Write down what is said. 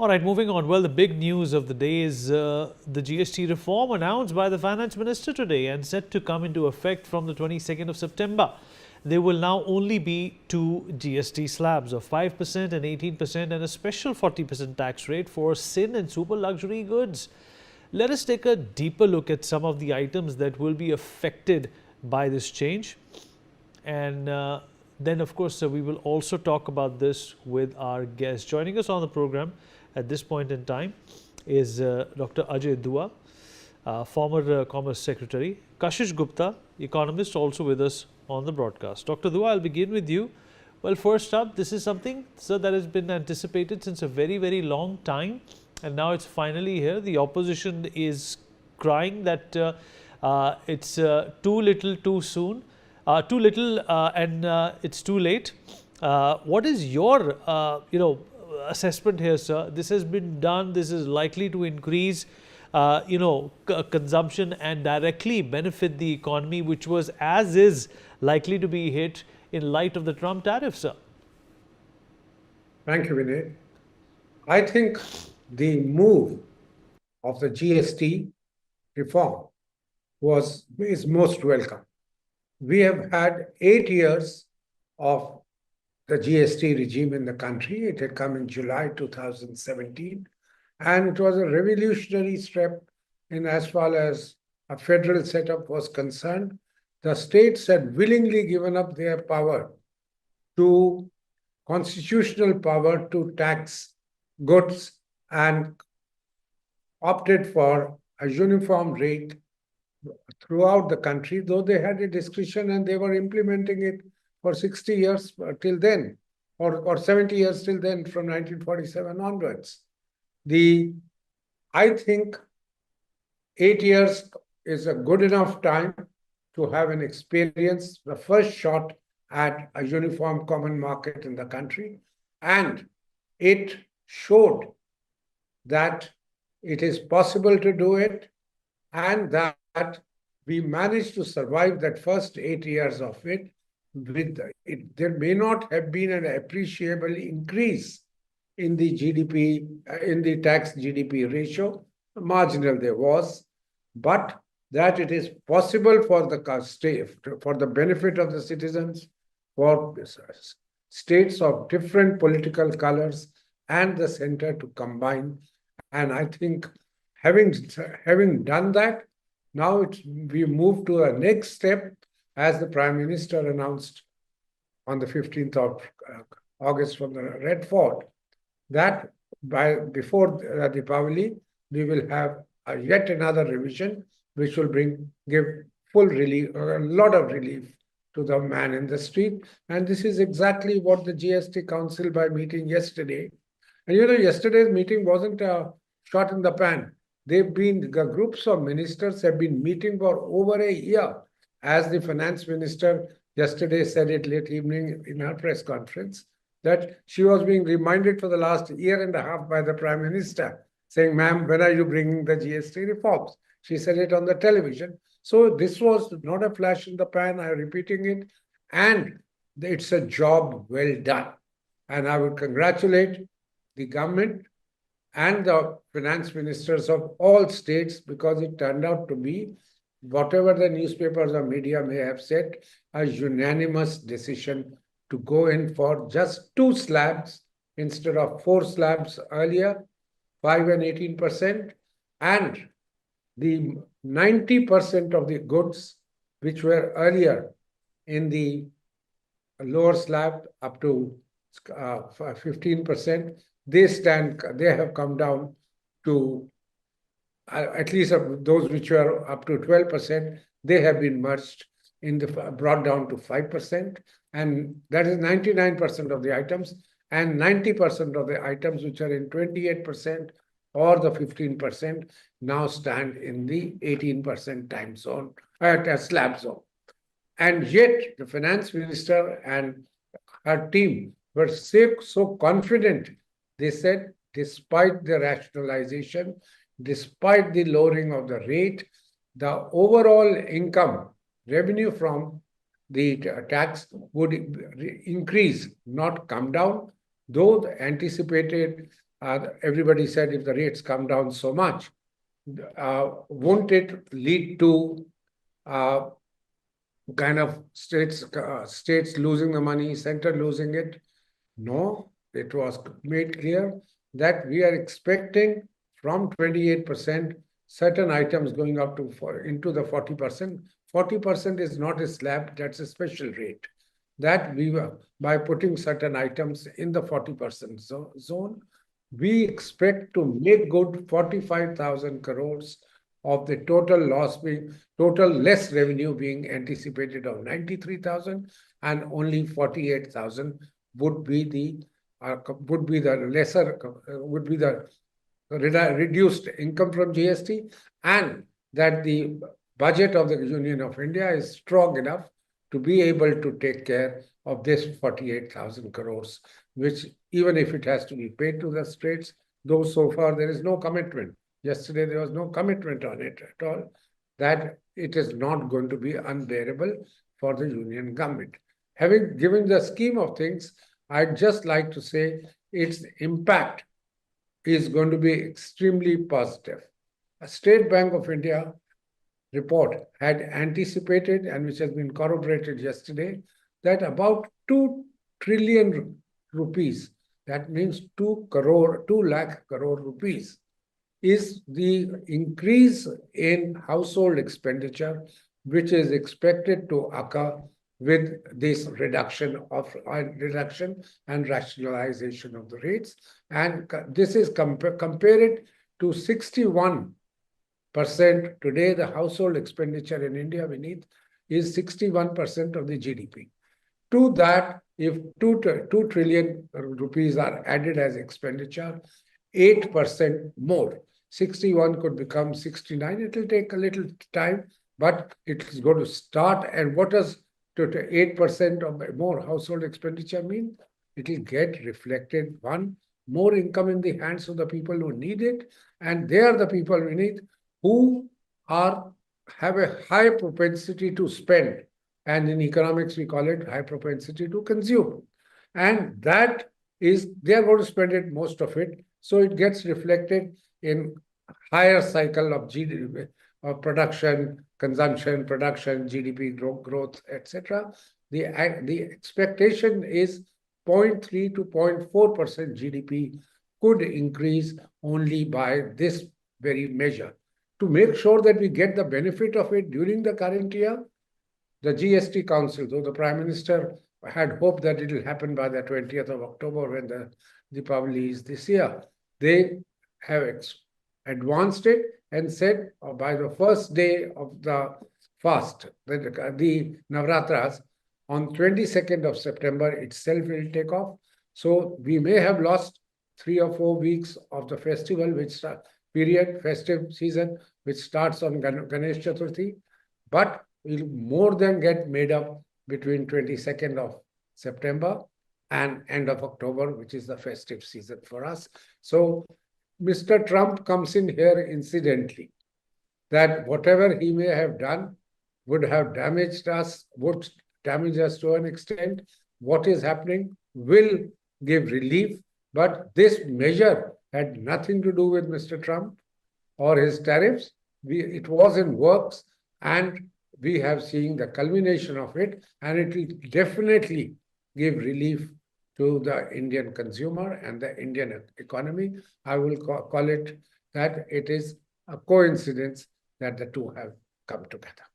All right, moving on. Well, the big news of the day is the GST reform announced by the Finance Minister today and set to come into effect from the 22nd of September. There will now only be two GST slabs of 5% and 18% and a special 40% tax rate for sin and super luxury goods. Let us take a deeper look at some of the items that will be affected by this change. And then, of course, we will also talk about this with our guest. Joining us on the program at this point in time is Dr. Ajay Dua, former Commerce Secretary, Kashish Gupta, economist, also with us on the broadcast. Dr. Dua, I'll begin with you. Well, first up, this is something, sir, that has been anticipated since a very, very long time, and now it's finally here. The opposition is crying that it's too little, too soon. Too little and it's too late. What is your, assessment here, sir? This has been done. This is likely to increase, consumption and directly benefit the economy, which was as is likely to be hit in light of the Trump tariffs, sir. Thank you, Vinay. I think the move of the GST reform is most welcome. We have had 8 years of the GST regime in the country. It had come in July 2017, and it was a revolutionary step in as far as a federal setup was concerned. The states had willingly given up their constitutional power to tax goods and opted for a uniform rate throughout the country, though they had a discretion and they were implementing it for 60 years till then, or 70 years till then, from 1947 onwards. I think 8 years is a good enough time to have an experience, the first shot at a uniform common market in the country. And it showed that it is possible to do it, and that we managed to survive that first 8 years of it. There may not have been an appreciable increase in the GDP, in the tax GDP ratio. Marginal there was, but that it is possible for the state, for the benefit of the citizens, for states of different political colors and the center to combine. And I think having done that, now we move to a next step, as the Prime Minister announced on the 15th of August from the Red Fort, that before Deepavali, we will have yet another revision, which will give full relief, a lot of relief to the man in the street. And this is exactly what the GST Council, by meeting yesterday, and yesterday's meeting wasn't a shot in the pan. The groups of ministers have been meeting for over a year. As the finance minister yesterday said it late evening in her press conference, that she was being reminded for the last year and a half by the Prime Minister, saying, "Ma'am, when are you bringing the GST reforms?" She said it on the television. So this was not a flash in the pan, I'm repeating it, and it's a job well done. And I would congratulate the government and the finance ministers of all states, because it turned out to be, whatever the newspapers or media may have said, a unanimous decision to go in for just 2 slabs instead of 4 slabs earlier, 5 and 18%, and the 90% of the goods which were earlier in the lower slab up to 15%, they have come down to at least those which were up to 12%, they have been merged brought down to 5%, and that is 99% of the items, and 90% of the items which are in 28% or the 15% now stand in the 18% time zone, slab zone. And yet the finance minister and her team were so confident. They said, despite the rationalization, despite the lowering of the rate, the overall income, revenue from the tax would increase, not come down, though the anticipated everybody said if the rates come down so much, won't it lead to kind of states losing the money, center losing it? No, it was made clear that we are expecting from 28% certain items going up to into the 40%. 40% is not a slab, that's a special rate. That we were, by putting certain items in the 40% zone, we expect to make good 45,000 crores of the total loss being total less revenue being anticipated of 93,000, and only 48,000 would be the reduced income from GST, and that the budget of the Union of India is strong enough to be able to take care of this 48,000 crores, which even if it has to be paid to the states, though so far there is no commitment. Yesterday there was no commitment on it at all, that it is not going to be unbearable for the union government. Having given the scheme of things, I'd just like to say its impact is going to be extremely positive. A State Bank of India report had anticipated, and which has been corroborated yesterday, that about 2 trillion rupees, that means 2 lakh crore rupees, is the increase in household expenditure, which is expected to occur with this reduction and rationalization of the rates. And this is compared to 61%. Today, the household expenditure in India beneath is 61% of the GDP. To that, if 2 trillion rupees are added as expenditure, 8% more. 61 could become 69. It will take a little time, but it's going to start. And what does 8% of more household expenditure mean? It will get reflected, one, more income in the hands of the people who need it, and they are the people we need who have a high propensity to spend. And in economics, we call it high propensity to consume. And that is, they are going to spend it, most of it. So it gets reflected in higher cycle of GDP, of production, consumption, production, GDP growth, etc. The expectation is 0.3 to 0.4% GDP could increase only by this very measure. To make sure that we get the benefit of it during the current year, the GST Council, though the Prime Minister had hoped that it will happen by the 20th of October when the Deepavali is this year, they have advanced it and said by the first day of the fast, the Navratras, on 22nd of September itself will take off. So we may have lost 3 or 4 weeks of the festival, festive season, which starts on Ganesh Chaturthi, but will more than get made up between 22nd of September and end of October, which is the festive season for us. So Mr. Trump comes in here incidentally, that whatever he may have done would have damaged us, would damage us to an extent. What is happening will give relief, but this measure had nothing to do with Mr. Trump or his tariffs. It was in works, and we have seen the culmination of it, and it will definitely give relief to the Indian consumer and the Indian economy. I will call it that it is a coincidence that the two have come together.